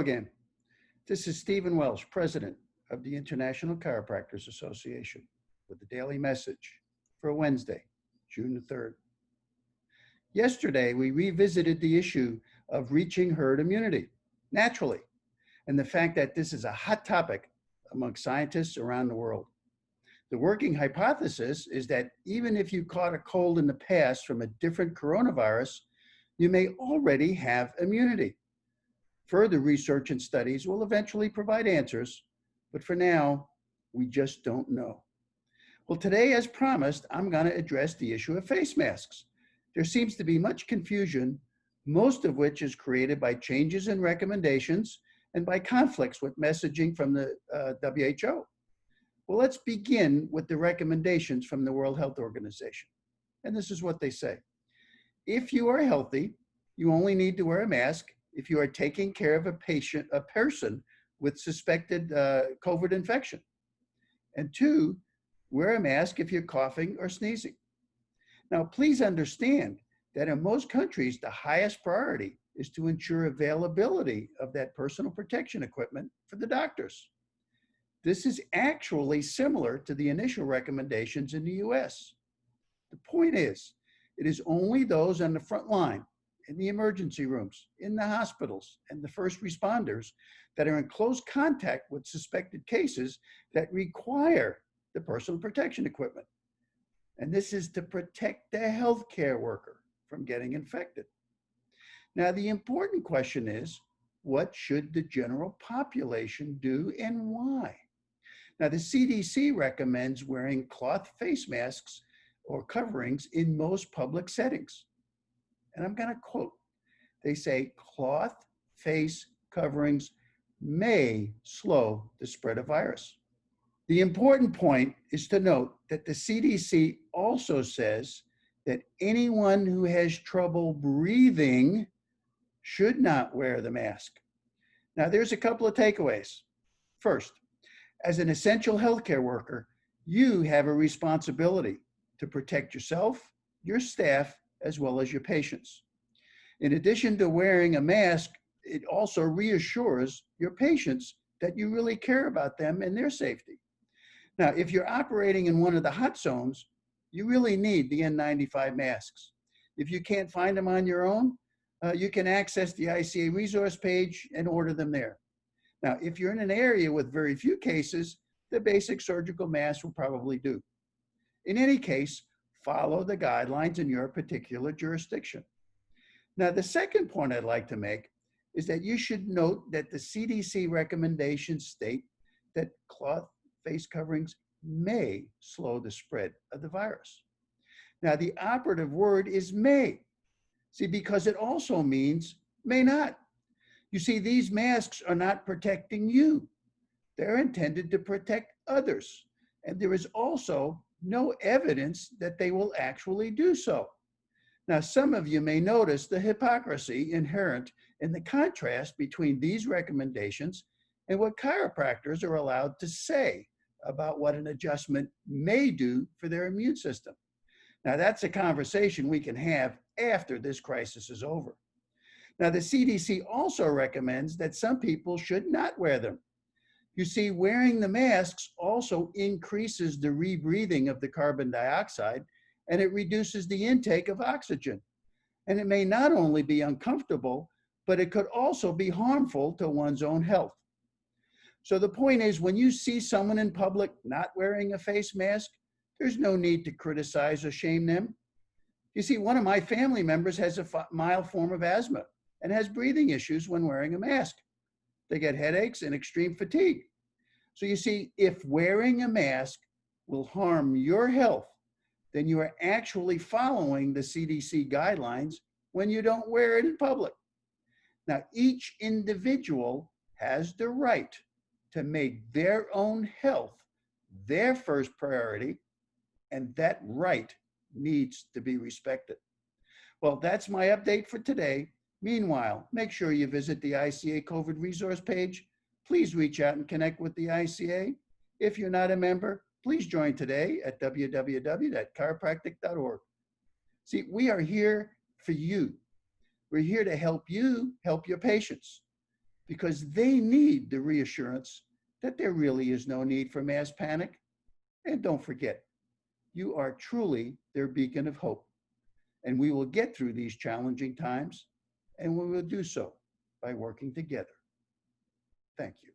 again. This is Stephen Welsh, President of the International Chiropractors Association, with the daily message for Wednesday, June the 3rd. Yesterday, we revisited the issue of reaching herd immunity naturally, and the fact that this is a hot topic among scientists around the world. The working hypothesis is that even if you caught a cold in the past from a different coronavirus, you may already have immunity. Further research and studies will eventually provide answers, but for now, we just don't know. Well, today, as promised, I'm going to address the issue of face masks. There seems to be much confusion, most of which is created by changes in recommendations and by conflicts with messaging from the WHO. Well, let's begin with the recommendations from the World Health Organization. And this is what they say. If you are healthy, you only need to wear a mask if you are taking care of a person with suspected COVID infection. And 2, wear a mask if you're coughing or sneezing. Now, please understand that in most countries, the highest priority is to ensure availability of that personal protection equipment for the doctors. This is actually similar to the initial recommendations in the US. The point is, it is only those on the front line, in the emergency rooms, in the hospitals, and the first responders that are in close contact with suspected cases that require the personal protection equipment. And this is to protect the healthcare worker from getting infected. Now, the important question is, what should the general population do and why? Now, the CDC recommends wearing cloth face masks or coverings in most public settings. And I'm going to quote, they say cloth face coverings may slow the spread of virus. The important point is to note that the CDC also says that anyone who has trouble breathing should not wear the mask. Now, there's a couple of takeaways. First, as an essential healthcare worker, you have a responsibility to protect yourself, your staff, as well as your patients. In addition to wearing a mask, it also reassures your patients that you really care about them and their safety. Now, if you're operating in one of the hot zones, you really need the N95 masks. If you can't find them on your own, you can access the ICA resource page and order them there. Now, if you're in an area with very few cases, the basic surgical mask will probably do. In any case, follow the guidelines in your particular jurisdiction. Now, the second point I'd like to make is that you should note that the CDC recommendations state that cloth face coverings may slow the spread of the virus. Now, the operative word is may. See, because it also means may not. You see, these masks are not protecting you. They're intended to protect others. And there is also no evidence that they will actually do so. Now, some of you may notice the hypocrisy inherent in the contrast between these recommendations and what chiropractors are allowed to say about what an adjustment may do for their immune system. Now, that's a conversation we can have after this crisis is over. Now, the CDC also recommends that some people should not wear them. You see, wearing the masks also increases the rebreathing of the carbon dioxide, and it reduces the intake of oxygen. And it may not only be uncomfortable, but it could also be harmful to one's own health. So the point is, when you see someone in public not wearing a face mask, there's no need to criticize or shame them. You see, one of my family members has a mild form of asthma and has breathing issues when wearing a mask. They get headaches and extreme fatigue. So you see, if wearing a mask will harm your health, then you are actually following the CDC guidelines when you don't wear it in public. Now, each individual has the right to make their own health their first priority, and that right needs to be respected. Well, that's my update for today. Meanwhile, make sure you visit the ICA COVID resource page. Please reach out and connect with the ICA. If you're not a member, please join today at www.chiropractic.org. See, we are here for you. We're here to help you help your patients. because they need the reassurance that there really is no need for mass panic. And don't forget, you are truly their beacon of hope. And we will get through these challenging times, and we will do so by working together. Thank you.